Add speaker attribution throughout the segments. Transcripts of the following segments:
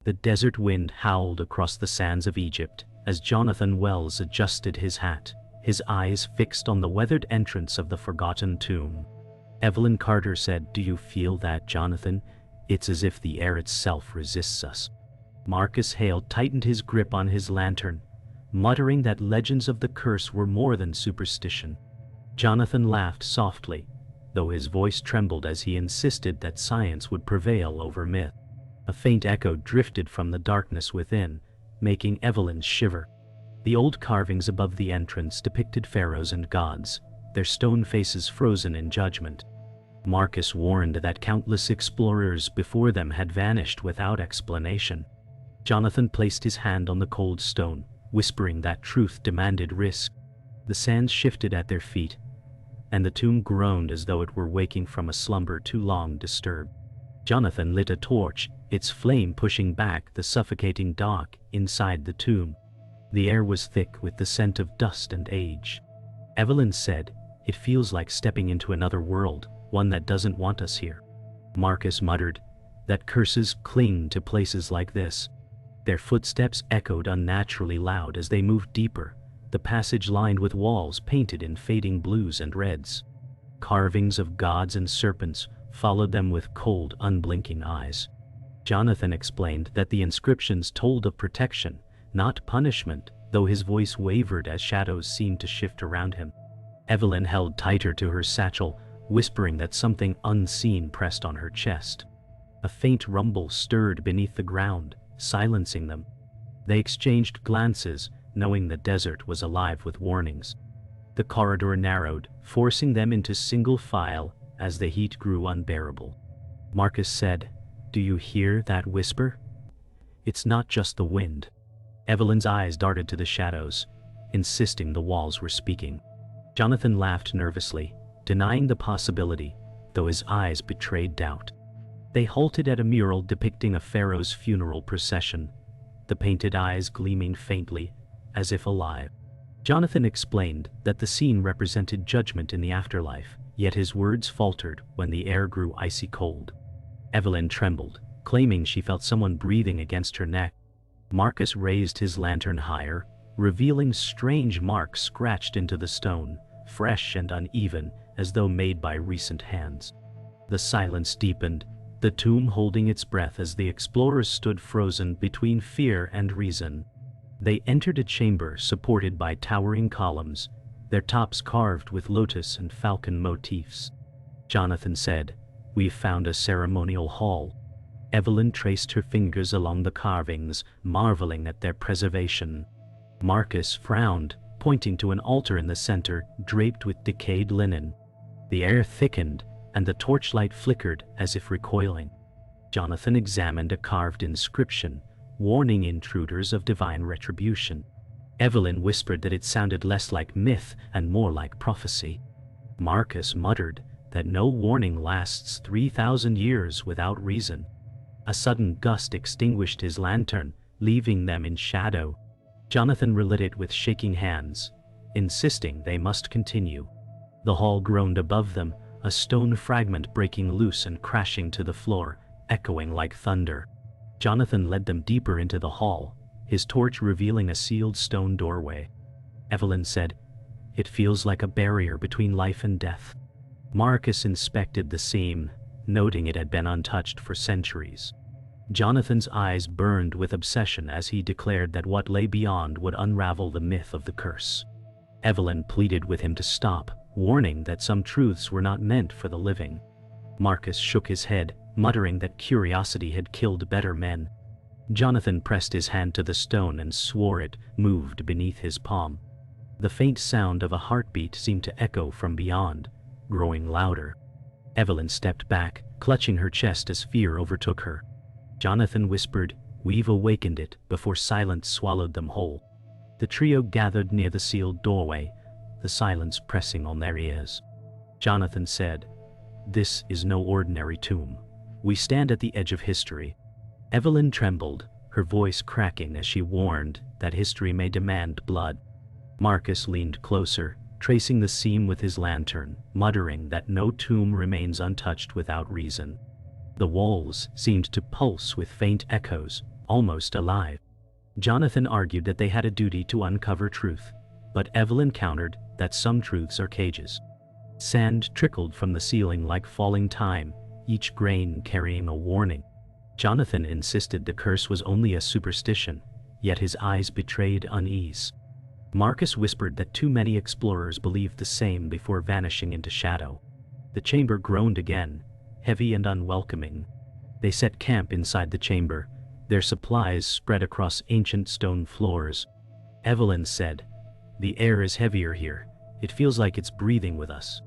Speaker 1: The desert wind howled across the sands of Egypt as Jonathan Wells adjusted his hat, his eyes fixed on the weathered entrance of the forgotten tomb. Evelyn Carter said, "Do you feel that, Jonathan? It's as if the air itself resists us." Marcus Hale tightened his grip on his lantern, muttering that legends of the curse were more than superstition. Jonathan laughed softly, though his voice trembled as he insisted that science would prevail over myth. A faint echo drifted from the darkness within, making Evelyn shiver. The old carvings above the entrance depicted pharaohs and gods, their stone faces frozen in judgment. Marcus warned that countless explorers before them had vanished without explanation. Jonathan placed his hand on the cold stone, whispering that truth demanded risk. The sands shifted at their feet, and the tomb groaned as though it were waking from a slumber too long disturbed. Jonathan lit a torch, its flame pushing back the suffocating dark inside the tomb. The air was thick with the scent of dust and age. Evelyn said, "It feels like stepping into another world, one that doesn't want us here." Marcus muttered, "That curses cling to places like this." Their footsteps echoed unnaturally loud as they moved deeper, the passage lined with walls painted in fading blues and reds. Carvings of gods and serpents followed them with cold, unblinking eyes. Jonathan explained that the inscriptions told of protection, not punishment, though his voice wavered as shadows seemed to shift around him. Evelyn held tighter to her satchel, whispering that something unseen pressed on her chest. A faint rumble stirred beneath the ground, silencing them. They exchanged glances, knowing the desert was alive with warnings. The corridor narrowed, forcing them into single file as the heat grew unbearable. Marcus said, "Do you hear that whisper? It's not just the wind." Evelyn's eyes darted to the shadows, insisting the walls were speaking. Jonathan laughed nervously, denying the possibility, though his eyes betrayed doubt. They halted at a mural depicting a pharaoh's funeral procession, the painted eyes gleaming faintly, as if alive. Jonathan explained that the scene represented judgment in the afterlife, yet his words faltered when the air grew icy cold. Evelyn trembled, claiming she felt someone breathing against her neck. Marcus raised his lantern higher, revealing strange marks scratched into the stone, fresh and uneven, as though made by recent hands. The silence deepened, the tomb holding its breath as the explorers stood frozen between fear and reason. They entered a chamber supported by towering columns, their tops carved with lotus and falcon motifs. Jonathan said, "We've found a ceremonial hall." Evelyn traced her fingers along the carvings, marveling at their preservation. Marcus frowned, pointing to an altar in the center, draped with decayed linen. The air thickened, and the torchlight flickered as if recoiling. Jonathan examined a carved inscription, warning intruders of divine retribution. Evelyn whispered that it sounded less like myth and more like prophecy. Marcus muttered that no warning lasts 3,000 years without reason. A sudden gust extinguished his lantern, leaving them in shadow. Jonathan relit it with shaking hands, insisting they must continue. The hall groaned above them, a stone fragment breaking loose and crashing to the floor, echoing like thunder. Jonathan led them deeper into the hall, his torch revealing a sealed stone doorway. Evelyn said, "It feels like a barrier between life and death." Marcus inspected the seam, noting it had been untouched for centuries. Jonathan's eyes burned with obsession as he declared that what lay beyond would unravel the myth of the curse. Evelyn pleaded with him to stop, warning that some truths were not meant for the living. Marcus shook his head, muttering that curiosity had killed better men. Jonathan pressed his hand to the stone and swore it moved beneath his palm. The faint sound of a heartbeat seemed to echo from beyond, growing louder. Evelyn stepped back, clutching her chest as fear overtook her. Jonathan whispered, "We've awakened it," before silence swallowed them whole. The trio gathered near the sealed doorway, the silence pressing on their ears. Jonathan said, "This is no ordinary tomb. We stand at the edge of history." Evelyn trembled, her voice cracking as she warned that history may demand blood. Marcus leaned closer, tracing the seam with his lantern, muttering that no tomb remains untouched without reason. The walls seemed to pulse with faint echoes, almost alive. Jonathan argued that they had a duty to uncover truth, but Evelyn countered that some truths are cages. Sand trickled from the ceiling like falling time, each grain carrying a warning. Jonathan insisted the curse was only a superstition, yet his eyes betrayed unease. Marcus whispered that too many explorers believed the same before vanishing into shadow. The chamber groaned again, heavy and unwelcoming. They set camp inside the chamber, their supplies spread across ancient stone floors. Evelyn said, "The air is heavier here. It feels like it's breathing with us."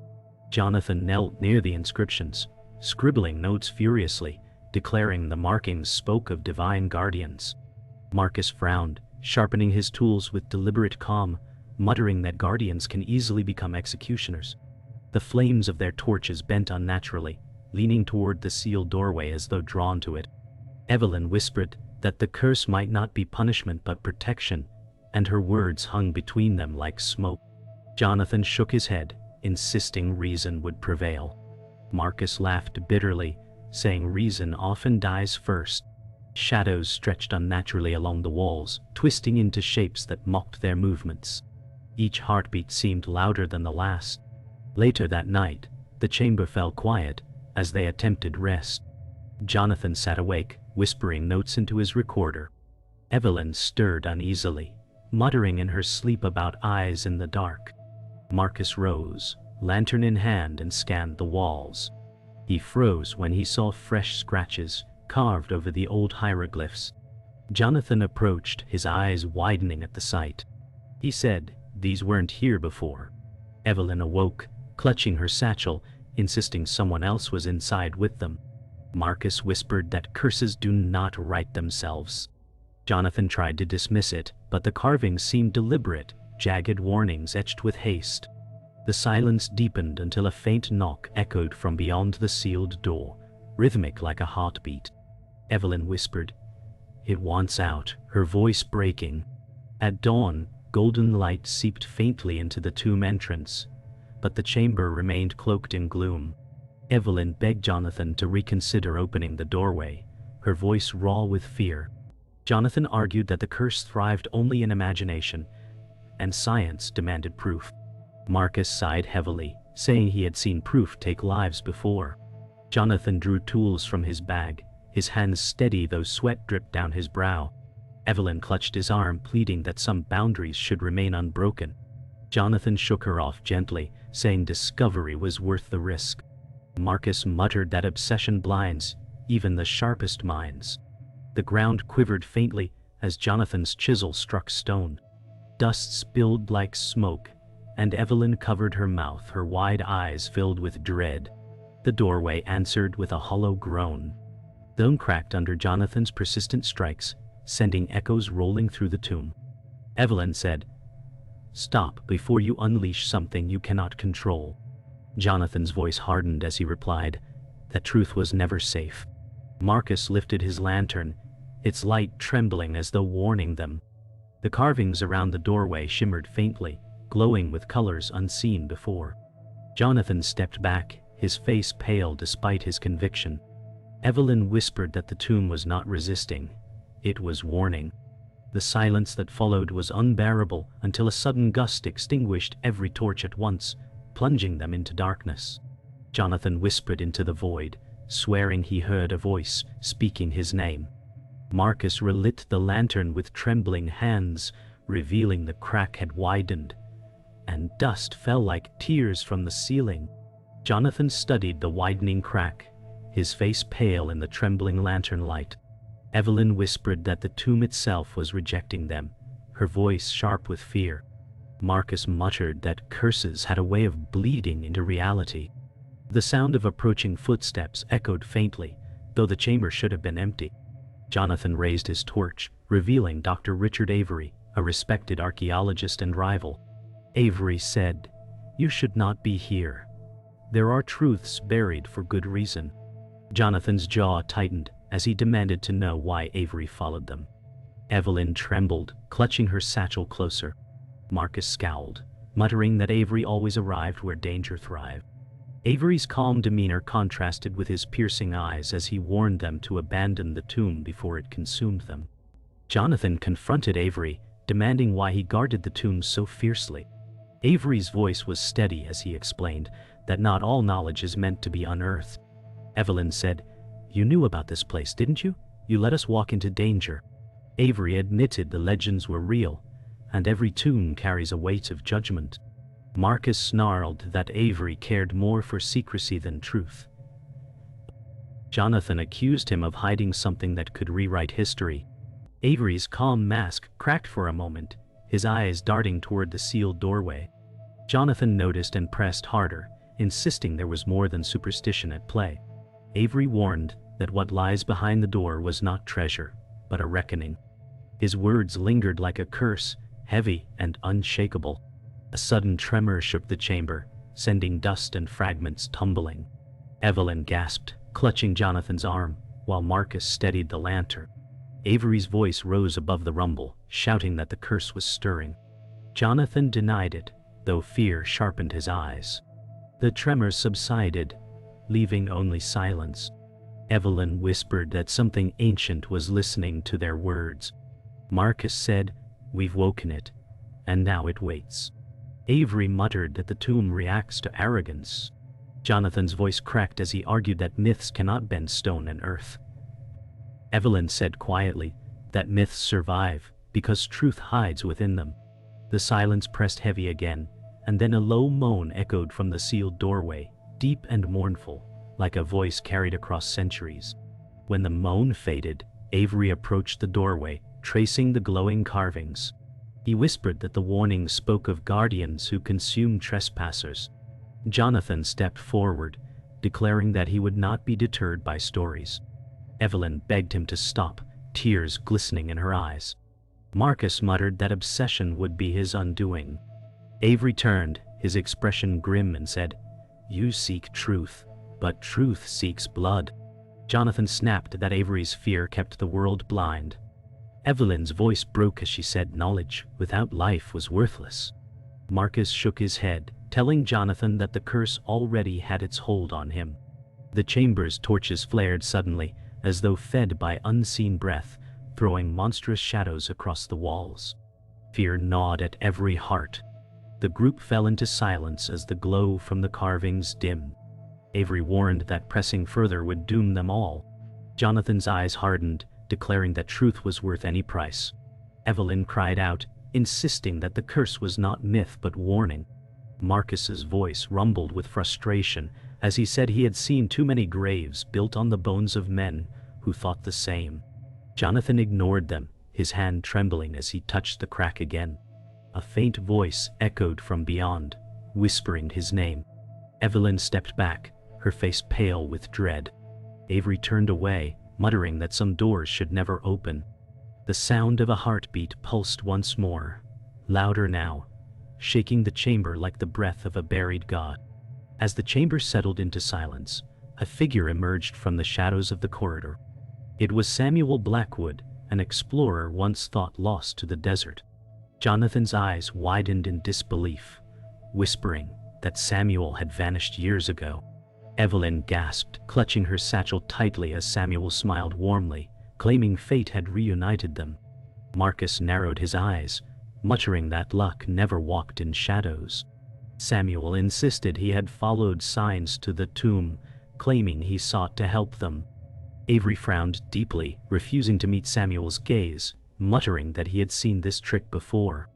Speaker 1: Jonathan knelt near the inscriptions, scribbling notes furiously, declaring the markings spoke of divine guardians. Marcus frowned, sharpening his tools with deliberate calm, muttering that guardians can easily become executioners. The flames of their torches bent unnaturally, leaning toward the sealed doorway as though drawn to it. Evelyn whispered that the curse might not be punishment but protection, and her words hung between them like smoke. Jonathan shook his head, insisting reason would prevail. Marcus laughed bitterly, saying reason often dies first. Shadows stretched unnaturally along the walls, twisting into shapes that mocked their movements. Each heartbeat seemed louder than the last. Later that night, the chamber fell quiet as they attempted rest. Jonathan sat awake, whispering notes into his recorder. Evelyn stirred uneasily, muttering in her sleep about eyes in the dark. Marcus rose, lantern in hand, and scanned the walls. He froze when he saw fresh scratches carved over the old hieroglyphs. Jonathan approached, his eyes widening at the sight. He said, "These weren't here before." Evelyn awoke, clutching her satchel, insisting someone else was inside with them. Marcus whispered that curses do not write themselves. Jonathan tried to dismiss it, but the carvings seemed deliberate, jagged warnings etched with haste. The silence deepened until a faint knock echoed from beyond the sealed door, rhythmic like a heartbeat. Evelyn whispered, "It wants out," her voice breaking. At dawn, golden light seeped faintly into the tomb entrance, but the chamber remained cloaked in gloom. Evelyn begged Jonathan to reconsider opening the doorway, her voice raw with fear. Jonathan argued that the curse thrived only in imagination, and science demanded proof. Marcus sighed heavily, saying he had seen proof take lives before. Jonathan drew tools from his bag, his hands steady though sweat dripped down his brow. Evelyn clutched his arm, pleading that some boundaries should remain unbroken. Jonathan shook her off gently, saying discovery was worth the risk. Marcus muttered that obsession blinds even the sharpest minds. The ground quivered faintly as Jonathan's chisel struck stone. Dust spilled like smoke, and Evelyn covered her mouth, her wide eyes filled with dread. The doorway answered with a hollow groan. The stone cracked under Jonathan's persistent strikes, sending echoes rolling through the tomb. Evelyn said, "Stop before you unleash something you cannot control." Jonathan's voice hardened as he replied that truth was never safe. Marcus lifted his lantern, its light trembling as though warning them. The carvings around the doorway shimmered faintly, glowing with colors unseen before. Jonathan stepped back, his face pale despite his conviction. Evelyn whispered that the tomb was not resisting, it was warning. The silence that followed was unbearable until a sudden gust extinguished every torch at once, plunging them into darkness. Jonathan whispered into the void, swearing he heard a voice speaking his name. Marcus relit the lantern with trembling hands, revealing the crack had widened, and dust fell like tears from the ceiling. Jonathan studied the widening crack, his face pale in the trembling lantern light. Evelyn whispered that the tomb itself was rejecting them, her voice sharp with fear. Marcus muttered that curses had a way of bleeding into reality. The sound of approaching footsteps echoed faintly, though the chamber should have been empty. Jonathan raised his torch, revealing Dr. Richard Avery, a respected archaeologist and rival. Avery said, "You should not be here. There are truths buried for good reason." Jonathan's jaw tightened as he demanded to know why Avery followed them. Evelyn trembled, clutching her satchel closer. Marcus scowled, muttering that Avery always arrived where danger thrived. Avery's calm demeanor contrasted with his piercing eyes as he warned them to abandon the tomb before it consumed them. Jonathan confronted Avery, demanding why he guarded the tomb so fiercely. Avery's voice was steady as he explained that not all knowledge is meant to be unearthed. Evelyn said, "You knew about this place, didn't you? You let us walk into danger." Avery admitted the legends were real, and every tomb carries a weight of judgment. Marcus snarled that Avery cared more for secrecy than truth. Jonathan accused him of hiding something that could rewrite history. Avery's calm mask cracked for a moment, his eyes darting toward the sealed doorway. Jonathan noticed and pressed harder, insisting there was more than superstition at play. Avery warned that what lies behind the door was not treasure, but a reckoning. His words lingered like a curse, heavy and unshakable. A sudden tremor shook the chamber, sending dust and fragments tumbling. Evelyn gasped, clutching Jonathan's arm, while Marcus steadied the lantern. Avery's voice rose above the rumble, shouting that the curse was stirring. Jonathan denied it, though fear sharpened his eyes. The tremors subsided, leaving only silence. Evelyn whispered that something ancient was listening to their words. Marcus said, "We've woken it, and now it waits." Avery muttered that the tomb reacts to arrogance. Jonathan's voice cracked as he argued that myths cannot bend stone and earth. Evelyn said quietly that myths survive because truth hides within them. The silence pressed heavy again, and then a low moan echoed from the sealed doorway, deep and mournful, like a voice carried across centuries. When the moan faded, Avery approached the doorway, tracing the glowing carvings. He whispered that the warning spoke of guardians who consume trespassers. Jonathan stepped forward, declaring that he would not be deterred by stories. Evelyn begged him to stop, tears glistening in her eyes. Marcus muttered that obsession would be his undoing. Avery turned, his expression grim, and said, "You seek truth, but truth seeks blood." Jonathan snapped that Avery's fear kept the world blind. Evelyn's voice broke as she said knowledge without life was worthless. Marcus shook his head, telling Jonathan that the curse already had its hold on him. The chamber's torches flared suddenly, as though fed by unseen breath, throwing monstrous shadows across the walls. Fear gnawed at every heart. The group fell into silence as the glow from the carvings dimmed. Avery warned that pressing further would doom them all. Jonathan's eyes hardened, declaring that truth was worth any price. Evelyn cried out, insisting that the curse was not myth but warning. Marcus's voice rumbled with frustration as he said he had seen too many graves built on the bones of men who thought the same. Jonathan ignored them, his hand trembling as he touched the crack again. A faint voice echoed from beyond, whispering his name. Evelyn stepped back, her face pale with dread. Avery turned away, muttering that some doors should never open. The sound of a heartbeat pulsed once more, louder now, shaking the chamber like the breath of a buried god. As the chamber settled into silence, a figure emerged from the shadows of the corridor. It was Samuel Blackwood, an explorer once thought lost to the desert. Jonathan's eyes widened in disbelief, whispering that Samuel had vanished years ago. Evelyn gasped, clutching her satchel tightly as Samuel smiled warmly, claiming fate had reunited them. Marcus narrowed his eyes, muttering that luck never walked in shadows. Samuel insisted he had followed signs to the tomb, claiming he sought to help them. Avery frowned deeply, refusing to meet Samuel's gaze, muttering that he had seen this trick before.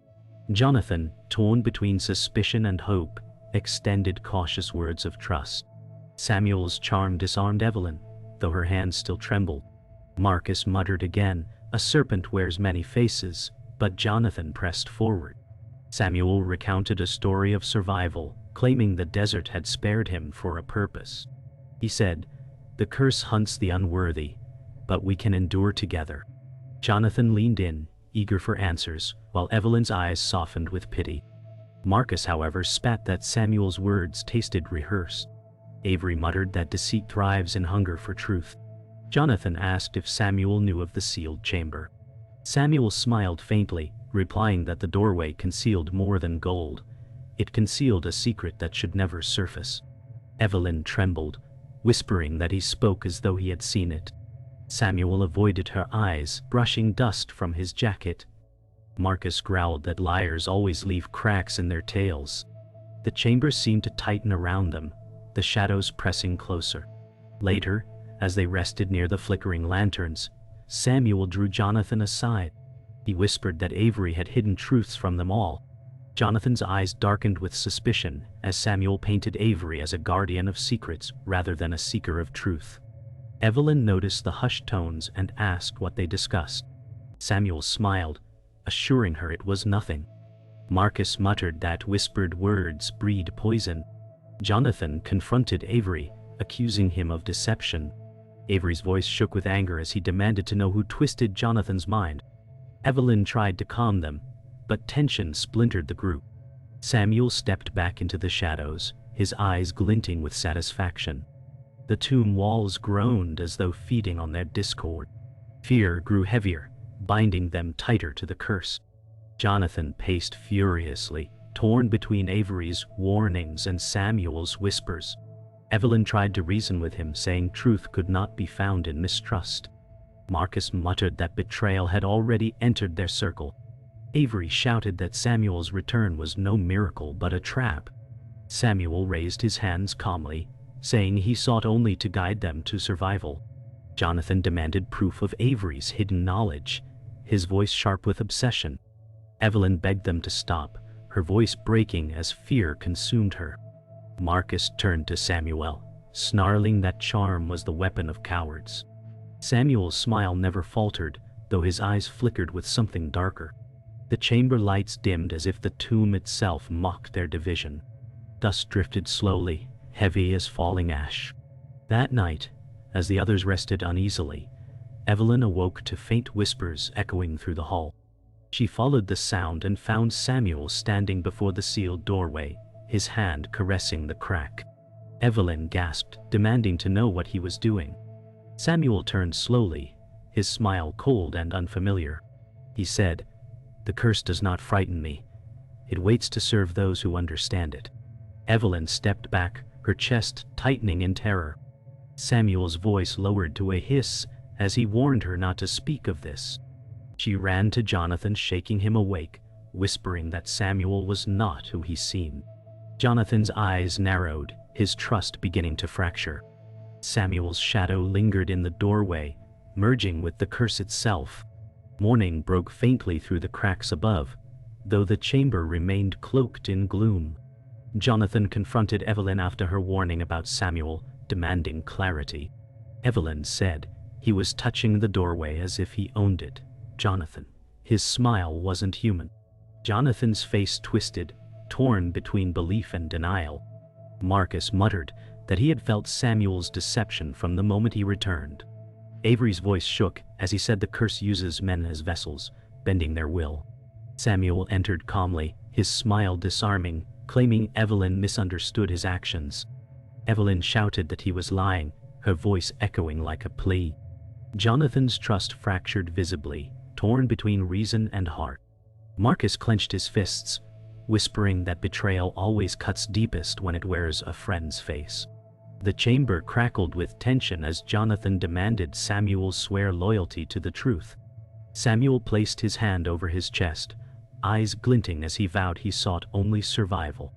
Speaker 1: Jonathan, torn between suspicion and hope, extended cautious words of trust. Samuel's charm disarmed Evelyn, though her hands still trembled. Marcus muttered again, "A serpent wears many faces," but Jonathan pressed forward. Samuel recounted a story of survival, claiming the desert had spared him for a purpose. He said, "The curse hunts the unworthy, but we can endure together." Jonathan leaned in, eager for answers, while Evelyn's eyes softened with pity. Marcus, however, spat that Samuel's words tasted rehearsed. Avery muttered that deceit thrives in hunger for truth. Jonathan asked if Samuel knew of the sealed chamber. Samuel smiled faintly, replying that the doorway concealed more than gold. It concealed a secret that should never surface. Evelyn trembled, whispering that he spoke as though he had seen it. Samuel avoided her eyes, brushing dust from his jacket. Marcus growled that liars always leave cracks in their tales. The chamber seemed to tighten around them, the shadows pressing closer. Later, as they rested near the flickering lanterns, Samuel drew Jonathan aside. He whispered that Avery had hidden truths from them all. Jonathan's eyes darkened with suspicion as Samuel painted Avery as a guardian of secrets rather than a seeker of truth. Evelyn noticed the hushed tones and asked what they discussed. Samuel smiled, assuring her it was nothing. Marcus muttered that whispered words breed poison. Jonathan confronted Avery, accusing him of deception. Avery's voice shook with anger as he demanded to know who twisted Jonathan's mind. Evelyn tried to calm them, but tension splintered the group. Samuel stepped back into the shadows, his eyes glinting with satisfaction. The tomb walls groaned as though feeding on their discord. Fear grew heavier, binding them tighter to the curse. Jonathan paced furiously, torn between Avery's warnings and Samuel's whispers. Evelyn tried to reason with him, saying truth could not be found in mistrust. Marcus muttered that betrayal had already entered their circle. Avery shouted that Samuel's return was no miracle but a trap. Samuel raised his hands calmly, saying he sought only to guide them to survival. Jonathan demanded proof of Avery's hidden knowledge, his voice sharp with obsession. Evelyn begged them to stop, her voice breaking as fear consumed her. Marcus turned to Samuel, snarling that charm was the weapon of cowards. Samuel's smile never faltered, though his eyes flickered with something darker. The chamber lights dimmed as if the tomb itself mocked their division. Dust drifted slowly, heavy as falling ash. That night, as the others rested uneasily, Evelyn awoke to faint whispers echoing through the hall. She followed the sound and found Samuel standing before the sealed doorway, his hand caressing the crack. Evelyn gasped, demanding to know what he was doing. Samuel turned slowly, his smile cold and unfamiliar. He said, "The curse does not frighten me. It waits to serve those who understand it." Evelyn stepped back, her chest tightening in terror. Samuel's voice lowered to a hiss as he warned her not to speak of this. She ran to Jonathan, shaking him awake, whispering that Samuel was not who he seemed. Jonathan's eyes narrowed, his trust beginning to fracture. Samuel's shadow lingered in the doorway, merging with the curse itself. Morning broke faintly through the cracks above, though the chamber remained cloaked in gloom. Jonathan confronted Evelyn after her warning about Samuel, demanding clarity. Evelyn said he was touching the doorway as if he owned it. Jonathan. His smile wasn't human. Jonathan's face twisted, torn between belief and denial. Marcus muttered that he had felt Samuel's deception from the moment he returned. Avery's voice shook as he said the curse uses men as vessels, bending their will. Samuel entered calmly, his smile disarming, claiming Evelyn misunderstood his actions. Evelyn shouted that he was lying, her voice echoing like a plea. Jonathan's trust fractured visibly, torn between reason and heart. Marcus clenched his fists, whispering that betrayal always cuts deepest when it wears a friend's face. The chamber crackled with tension as Jonathan demanded Samuel swear loyalty to the truth. Samuel placed his hand over his chest, eyes glinting as he vowed he sought only survival.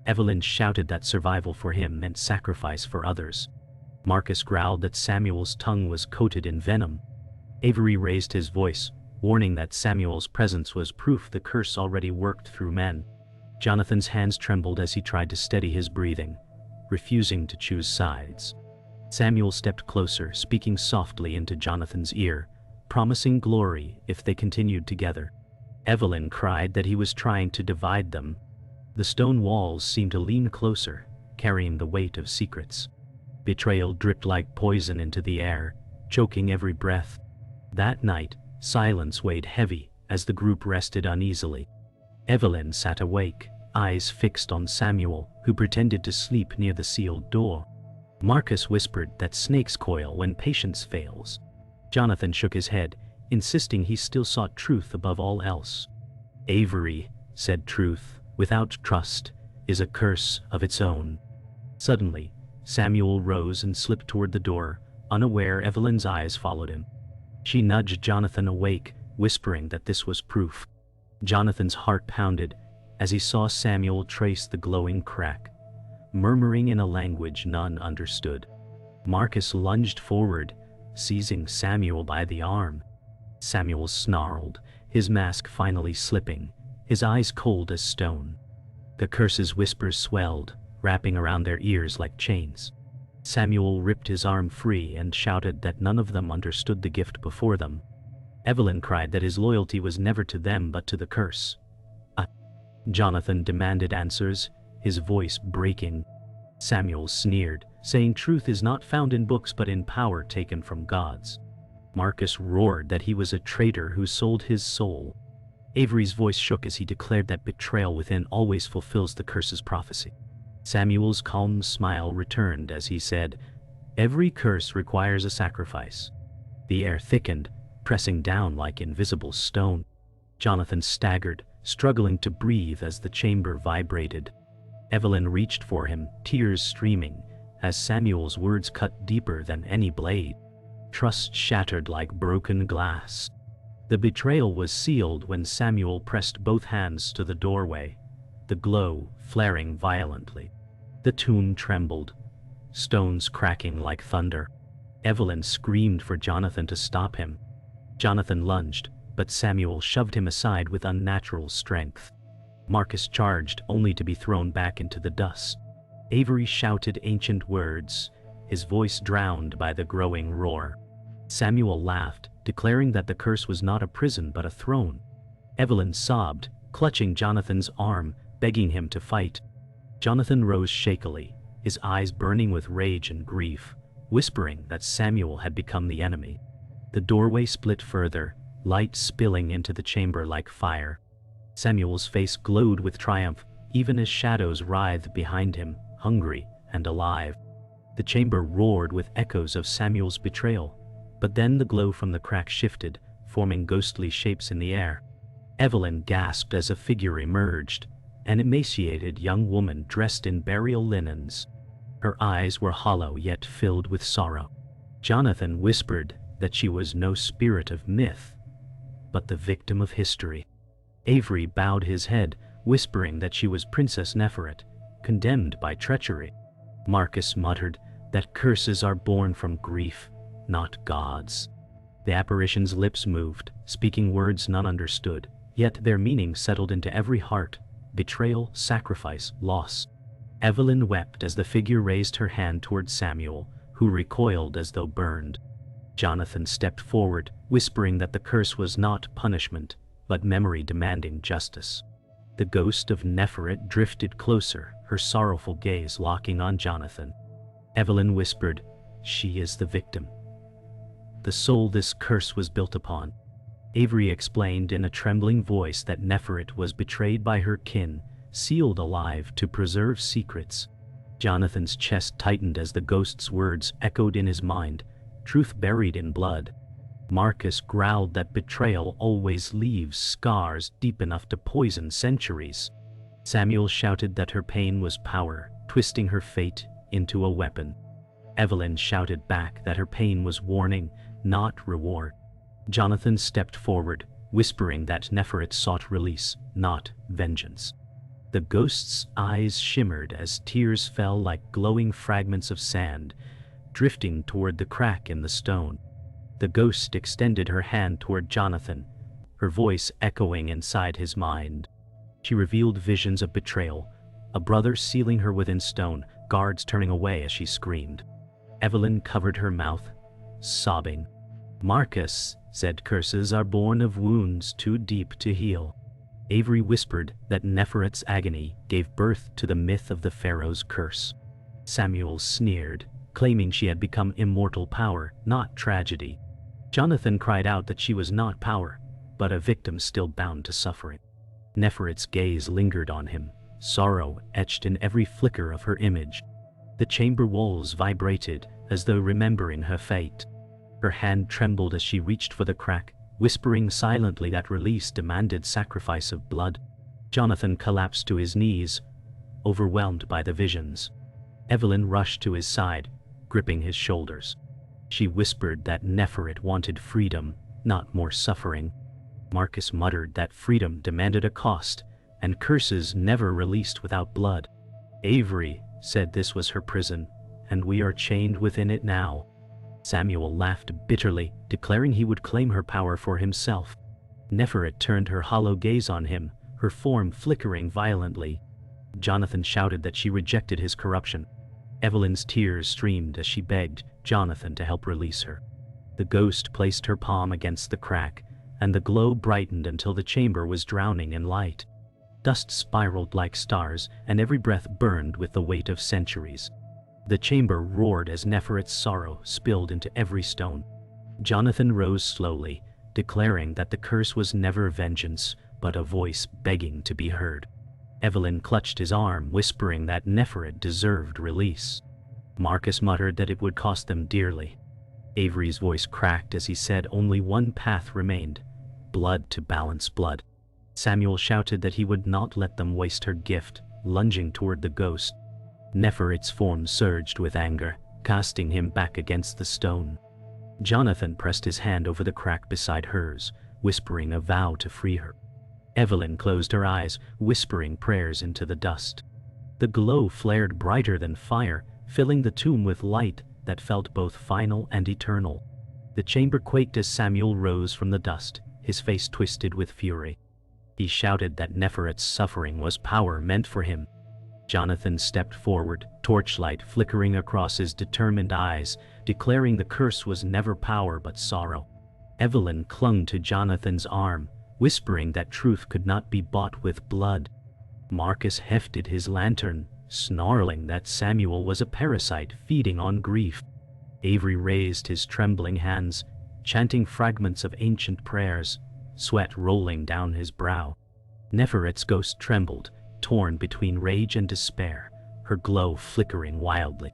Speaker 1: Evelyn shouted that survival for him meant sacrifice for others. Marcus growled that Samuel's tongue was coated in venom. Avery raised his voice, warning that Samuel's presence was proof the curse already worked through men. Jonathan's hands trembled as he tried to steady his breathing, refusing to choose sides. Samuel stepped closer, speaking softly into Jonathan's ear, promising glory if they continued together. Evelyn cried that he was trying to divide them. The stone walls seemed to lean closer, carrying the weight of secrets. Betrayal dripped like poison into the air, choking every breath. That night, silence weighed heavy as the group rested uneasily. Evelyn sat awake, eyes fixed on Samuel, who pretended to sleep near the sealed door. Marcus whispered that snakes coil when patience fails. Jonathan shook his head, insisting he still sought truth above all else. Avery, said truth, without trust, is a curse of its own. Suddenly, Samuel rose and slipped toward the door, Unaware, Evelyn's eyes followed him. She nudged Jonathan awake, whispering that this was proof. Jonathan's heart pounded as he saw Samuel trace the glowing crack, murmuring in a language none understood. Marcus lunged forward, seizing Samuel by the arm. Samuel snarled, his mask finally slipping, his eyes cold as stone. The curse's whispers swelled, wrapping around their ears like chains. Samuel ripped his arm free and shouted that none of them understood the gift before them. Evelyn cried that his loyalty was never to them but to the curse. Jonathan demanded answers, his voice breaking. Samuel sneered, saying truth is not found in books but in power taken from gods. Marcus roared that he was a traitor who sold his soul. Avery's voice shook as he declared that betrayal within always fulfills the curse's prophecy. Samuel's calm smile returned as he said, "Every curse requires a sacrifice." The air thickened, pressing down like invisible stone. Jonathan staggered, struggling to breathe as the chamber vibrated. Evelyn reached for him, tears streaming, as Samuel's words cut deeper than any blade. Trust shattered like broken glass. The betrayal was sealed when Samuel pressed both hands to the doorway, the glow flaring violently. The tomb trembled, stones cracking like thunder. Evelyn screamed for Jonathan to stop him. Jonathan lunged, but Samuel shoved him aside with unnatural strength. Marcus charged, only to be thrown back into the dust. Avery shouted ancient words, his voice drowned by the growing roar. Samuel laughed, declaring that the curse was not a prison but a throne. Evelyn sobbed, clutching Jonathan's arm, begging him to fight. Jonathan rose shakily, his eyes burning with rage and grief, whispering that Samuel had become the enemy. The doorway split further, light spilling into the chamber like fire. Samuel's face glowed with triumph, even as shadows writhed behind him, hungry and alive. The chamber roared with echoes of Samuel's betrayal, but then the glow from the crack shifted, forming ghostly shapes in the air. Evelyn gasped as a figure emerged, an emaciated young woman dressed in burial linens. Her eyes were hollow yet filled with sorrow. Jonathan whispered that she was no spirit of myth, but the victim of history. Avery bowed his head, whispering that she was Princess Neferet, condemned by treachery. Marcus muttered that curses are born from grief, not gods. The apparition's lips moved, speaking words none understood, yet their meaning settled into every heart: betrayal, sacrifice, loss. Evelyn wept as the figure raised her hand toward Samuel, who recoiled as though burned. Jonathan stepped forward, whispering that the curse was not punishment, but memory demanding justice. The ghost of Neferet drifted closer, her sorrowful gaze locking on Jonathan. Evelyn whispered, "She is the victim, the soul this curse was built upon." Avery explained in a trembling voice that Neferet was betrayed by her kin, sealed alive to preserve secrets. Jonathan's chest tightened as the ghost's words echoed in his mind, truth buried in blood. Marcus growled that betrayal always leaves scars deep enough to poison centuries. Samuel shouted that her pain was power, twisting her fate into a weapon. Evelyn shouted back that her pain was warning, not reward. Jonathan stepped forward, whispering that Neferet sought release, not vengeance. The ghost's eyes shimmered as tears fell like glowing fragments of sand, drifting toward the crack in the stone. The ghost extended her hand toward Jonathan, her voice echoing inside his mind. She revealed visions of betrayal, a brother sealing her within stone, guards turning away as she screamed. Evelyn covered her mouth, sobbing. Marcus said curses are born of wounds too deep to heal. Avery whispered that Neferet's agony gave birth to the myth of the Pharaoh's curse. Samuel sneered, claiming she had become immortal power, not tragedy. Jonathan cried out that she was not power, but a victim still bound to suffering. Neferet's gaze lingered on him, sorrow etched in every flicker of her image. The chamber walls vibrated as though remembering her fate. Her hand trembled as she reached for the crack, whispering silently that release demanded sacrifice of blood. Jonathan collapsed to his knees, overwhelmed by the visions. Evelyn rushed to his side, gripping his shoulders. She whispered that Neferet wanted freedom, not more suffering. Marcus muttered that freedom demanded a cost, and curses never released without blood. Avery said this was her prison, and we are chained within it now. Samuel laughed bitterly, declaring he would claim her power for himself. Neferet turned her hollow gaze on him, her form flickering violently. Jonathan shouted that she rejected his corruption. Evelyn's tears streamed as she begged Jonathan to help release her. The ghost placed her palm against the crack, and the glow brightened until the chamber was drowning in light. Dust spiraled like stars, and every breath burned with the weight of centuries. The chamber roared as Neferet's sorrow spilled into every stone. Jonathan rose slowly, declaring that the curse was never vengeance, but a voice begging to be heard. Evelyn clutched his arm, whispering that Neferet deserved release. Marcus muttered that it would cost them dearly. Avery's voice cracked as he said only one path remained: blood to balance blood. Samuel shouted that he would not let them waste her gift, lunging toward the ghost. Neferet's form surged with anger, casting him back against the stone. Jonathan pressed his hand over the crack beside hers, whispering a vow to free her. Evelyn closed her eyes, whispering prayers into the dust. The glow flared brighter than fire, filling the tomb with light that felt both final and eternal. The chamber quaked as Samuel rose from the dust, his face twisted with fury. He shouted that Neferet's suffering was power meant for him. Jonathan stepped forward, torchlight flickering across his determined eyes, declaring the curse was never power but sorrow. Evelyn clung to Jonathan's arm, whispering that truth could not be bought with blood. Marcus hefted his lantern, snarling that Samuel was a parasite feeding on grief. Avery raised his trembling hands, chanting fragments of ancient prayers, sweat rolling down his brow. Neferet's ghost trembled, torn between rage and despair, her glow flickering wildly.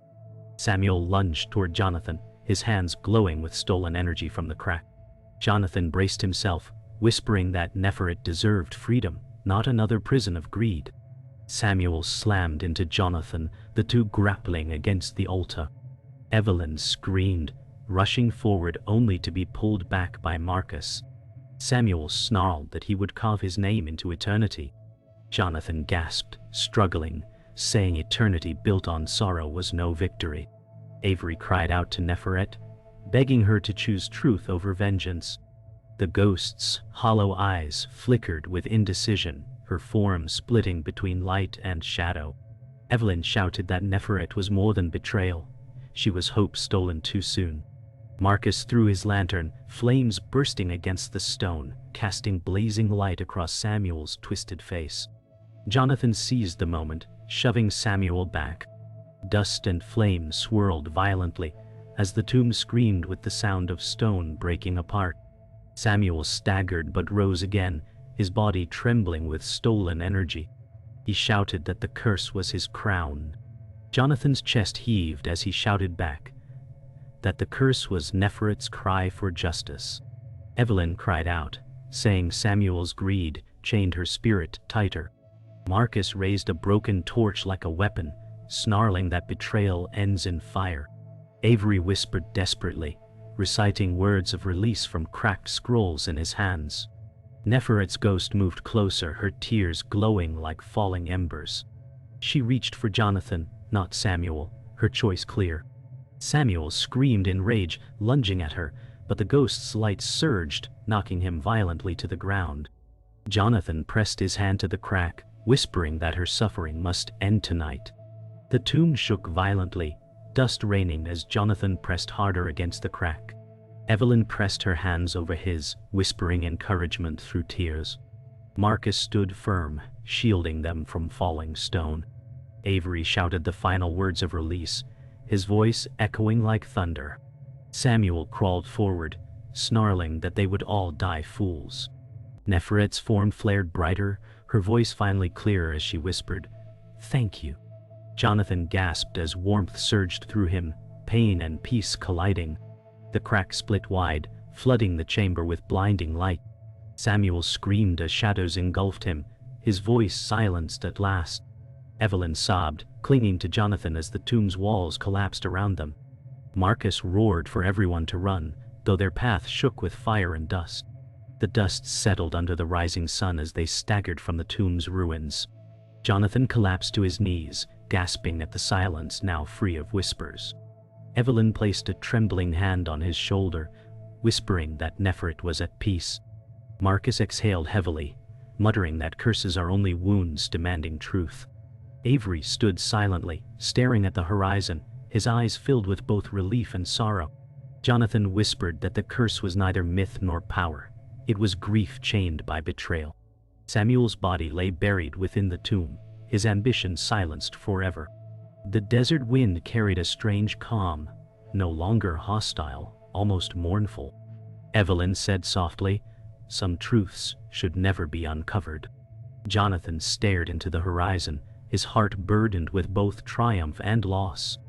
Speaker 1: Samuel lunged toward Jonathan, his hands glowing with stolen energy from the crack. Jonathan braced himself, whispering that Neferet deserved freedom, not another prison of greed. Samuel slammed into Jonathan, the two grappling against the altar. Evelyn screamed, rushing forward only to be pulled back by Marcus. Samuel snarled that he would carve his name into eternity. Jonathan gasped, struggling, saying eternity built on sorrow was no victory. Avery cried out to Neferet, begging her to choose truth over vengeance. The ghost's hollow eyes flickered with indecision, her form splitting between light and shadow. Evelyn shouted that Neferet was more than betrayal. She was hope stolen too soon. Marcus threw his lantern, flames bursting against the stone, casting blazing light across Samuel's twisted face. Jonathan seized the moment, shoving Samuel back. Dust and flame swirled violently as the tomb screamed with the sound of stone breaking apart. Samuel staggered but rose again, his body trembling with stolen energy. He shouted that the curse was his crown. Jonathan's chest heaved as he shouted back that the curse was Neferet's cry for justice. Evelyn cried out, saying Samuel's greed chained her spirit tighter. Marcus raised a broken torch like a weapon, snarling that betrayal ends in fire. Avery whispered desperately, reciting words of release from cracked scrolls in his hands. Neferet's ghost moved closer, her tears glowing like falling embers. She reached for Jonathan, not Samuel, her choice clear. Samuel screamed in rage, lunging at her, but the ghost's light surged, knocking him violently to the ground. Jonathan pressed his hand to the crack, whispering that her suffering must end tonight. The tomb shook violently, dust raining as Jonathan pressed harder against the crack. Evelyn pressed her hands over his, whispering encouragement through tears. Marcus stood firm, shielding them from falling stone. Avery shouted the final words of release, his voice echoing like thunder. Samuel crawled forward, snarling that they would all die fools. Neferet's form flared brighter, her voice finally clear as she whispered, "Thank you." Jonathan gasped as warmth surged through him, pain and peace colliding. The crack split wide, flooding the chamber with blinding light. Samuel screamed as shadows engulfed him, his voice silenced at last. Evelyn sobbed, clinging to Jonathan as the tomb's walls collapsed around them. Marcus roared for everyone to run, though their path shook with fire and dust. The dust settled under the rising sun as they staggered from the tomb's ruins. Jonathan collapsed to his knees, gasping at the silence now free of whispers. Evelyn placed a trembling hand on his shoulder, whispering that Neferet was at peace. Marcus exhaled heavily, muttering that curses are only wounds demanding truth. Avery stood silently, staring at the horizon, his eyes filled with both relief and sorrow. Jonathan whispered that the curse was neither myth nor power. It was grief chained by betrayal. Samuel's body lay buried within the tomb, his ambition silenced forever. The desert wind carried a strange calm, no longer hostile, almost mournful. Evelyn said softly, "Some truths should never be uncovered." Jonathan stared into the horizon, his heart burdened with both triumph and loss.